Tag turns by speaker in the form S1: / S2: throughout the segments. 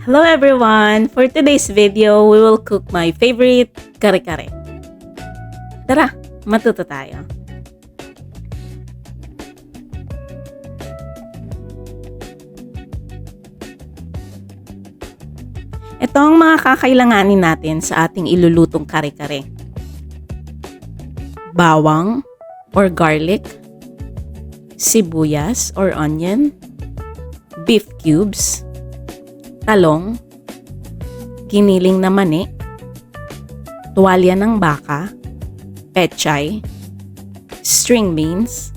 S1: Hello everyone! For today's video, we will cook my favorite kare-kare. Tara, matuto tayo. Ito ang mga kakailanganin natin sa ating ilulutong kare-kare. Bawang or garlic, sibuyas or onion, beef cubes, talong, giniling na mani, tuwalya ng baka, pechay, string beans,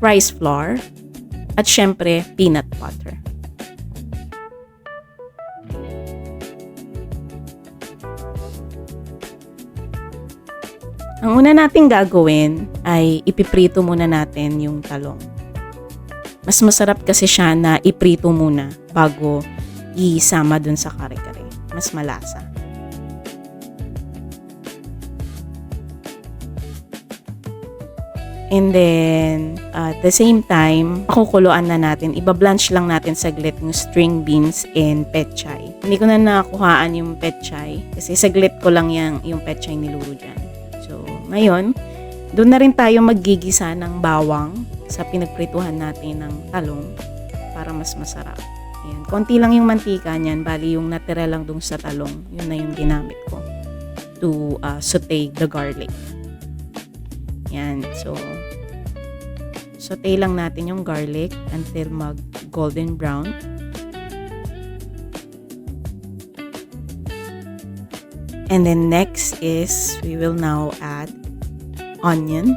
S1: rice flour, at syempre peanut butter. Ang una nating gagawin ay ipiprito muna natin yung talong. Mas masarap kasi siya na iprito muna bago isama dun sa kare-kare. Mas malasa. And then, at the same time, pakukuluan na natin. Iba-blanch lang natin saglit yung string beans and pechay. Hindi ko na nakuhaan yung pechay kasi saglit ko lang yung pechay niluro dyan. So, ngayon, doon na rin tayo maggigisa ng bawang sa pinagprituhan natin ng talong para mas masarap. Ayan. Konti lang yung mantika niyan, bali yung natira lang dun sa talong. Yun na yung ginamit ko to saute the garlic. Ayan. So, saute lang natin yung garlic until mag golden brown. And then next is we will now add onion.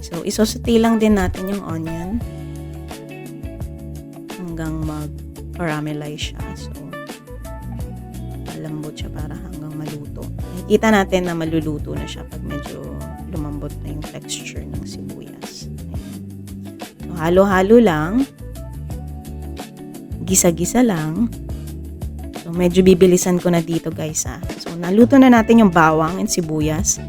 S1: So, isosaute lang din natin yung onion hanggang mag-caramelize siya. So, malambot siya para hanggang maluto. Nakikita natin na maluluto na siya pag medyo lumambot na yung texture ng sibuyas. Ayan. So, halo-halo lang. Gisa-gisa lang. So, medyo bibilisan ko na dito guys ha. So, naluto na natin yung bawang and sibuyas.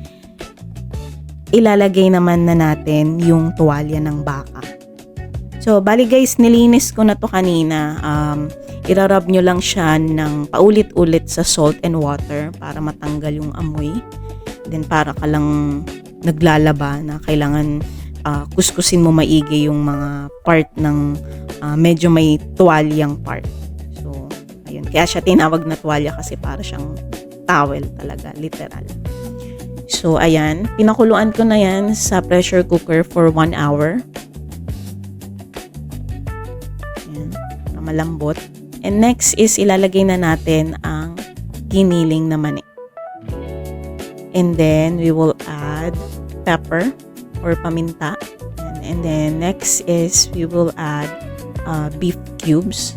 S1: Ilalagay naman na natin yung tuwalya ng baka. So, bali guys, nilinis ko na to kanina. Irarub nyo lang siya ng paulit-ulit sa salt and water para matanggal yung amoy. Then, para ka lang naglalaba na kailangan kuskusin mo maigi yung mga part ng medyo may tuwalyang part. So, ayun. Kaya siya tinawag na tuwalya kasi para siyang towel talaga, literal. So, ayan. Pinakuluan ko na yan sa pressure cooker for 1 hour. Ayan. Na malambot. And next is ilalagay na natin ang giniling na mani. And then, we will add pepper or paminta. And then, next is we will add beef cubes.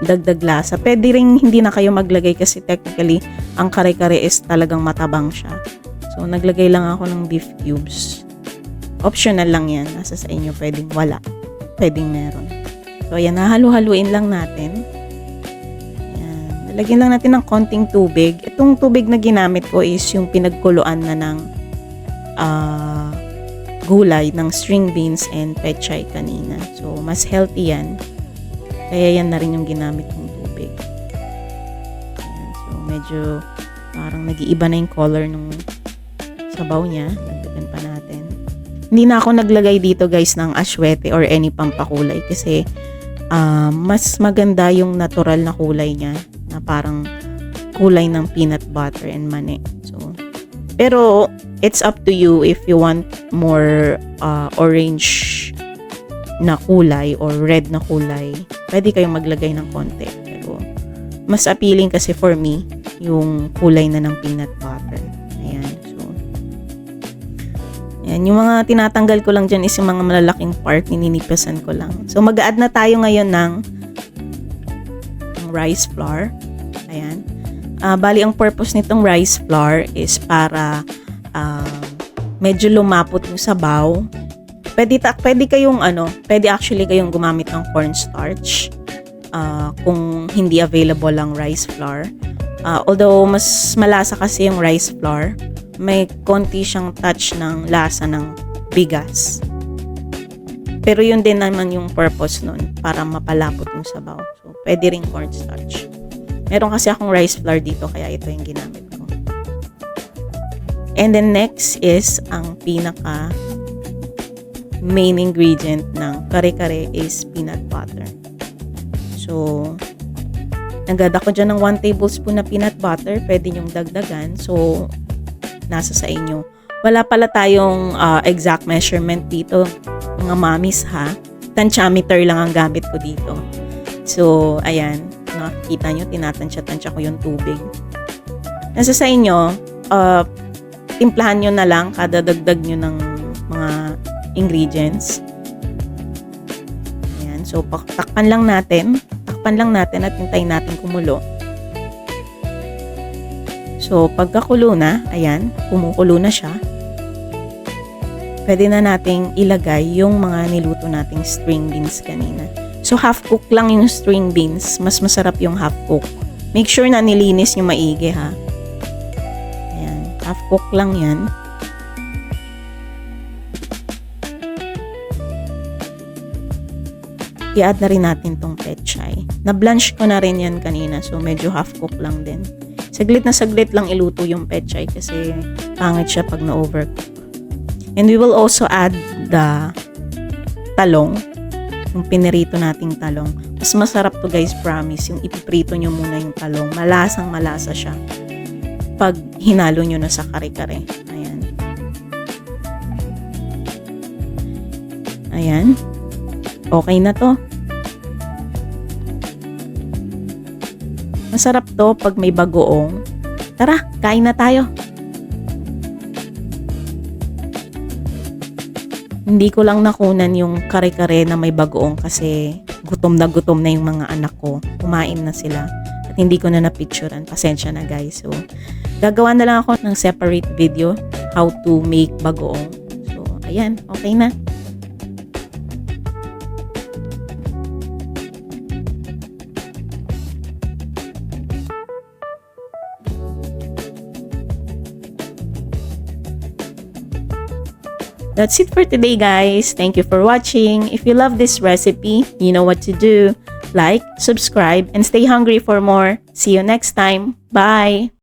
S1: Dagdag lasa. Pwede rin hindi na kayo maglagay kasi technically, ang kare-kare is talagang matabang siya. So, naglagay lang ako ng beef cubes. Optional lang yan. Nasa sa inyo. Pwedeng wala. Pwedeng meron. So, ayan. Halu-haluin lang natin. Ayan. Nalagyan lang natin ng konting tubig. Itong tubig na ginamit ko is yung pinagkuluan na ng gulay, ng string beans and pechay kanina. So, mas healthy yan. Kaya yan na rin yung ginamit kong tubig. Ayan. So, medyo parang nag-iiba na yung color ng sabaw niya. Dagdagan pa natin. Hindi na ako naglagay dito guys ng aswete or any pampakulay kasi mas maganda yung natural na kulay niya na parang kulay ng peanut butter and mani. So, pero it's up to you if you want more orange na kulay or red na kulay. Pwede kayong maglagay ng konti. Pero mas appealing kasi for me yung kulay na ng peanut butter. Ayan. Yan, yung mga tinatanggal ko lang dyan is yung mga malalaking part, nininipasan ko lang. So, mag-add na tayo ngayon ng rice flour. Ayan. Bali, ang purpose nitong rice flour is para medyo lumapot yung sabaw. Pwede actually kayong gumamit ng cornstarch kung hindi available ang rice flour. Although, mas malasa kasi yung rice flour, may konti siyang touch ng lasa ng bigas. Pero yun din naman yung purpose nun, para mapalapot yung sabaw. So, pwede rin cornstarch. Meron kasi akong rice flour dito, kaya ito yung ginamit ko. And then next is ang pinaka main ingredient ng kare-kare is peanut butter. So, nag-add ako dyan ng 1 tablespoon na peanut butter. Pwede nyong dagdagan. So, nasa sa inyo. Wala pala tayong exact measurement dito, mga mommies ha. Tansyameter lang ang gamit ko dito. So, ayan. Nakikita nyo, tinatansya-tansya ko yung tubig. Nasa sa inyo, timplahan nyo na lang kada dagdag nyo ng mga ingredients. Ayan. So, takpan lang natin at hintayin natin kumulo. So, pagkakulo na, ayan, kumukulo na siya. Pwede na nating ilagay yung mga niluto nating string beans kanina. So, half cook lang yung string beans. Mas masarap yung half cook. Make sure na nilinis nyo maigi ha. Ayan, half cook lang yan. I-add na rin natin tong pechay. Na-blanch ko na rin yan kanina. So, medyo half cook lang din. Saglit na saglit lang iluto yung pechay kasi pangit siya pag na-overcook. And we will also add the talong. Yung pinirito nating talong. Mas masarap to guys, promise. Yung ipiprito nyo muna yung talong. Malasang malasa siya. Pag hinalo nyo na sa kare-kare. Ayan. Ayan. Okay na to. Masarap to pag may bagoong. Tara, kain na tayo. Hindi ko lang nakunan yung kare-kare na may bagoong kasi gutom na yung mga anak ko. Kumain na sila. At hindi ko na napicturean. Pasensya na guys. So, gagawa na lang ako ng separate video how to make bagoong. So, ayan. Okay na. That's it for today, guys. Thank you for watching. If you love this recipe, you know what to do. Like, subscribe, and stay hungry for more. See you next time. Bye!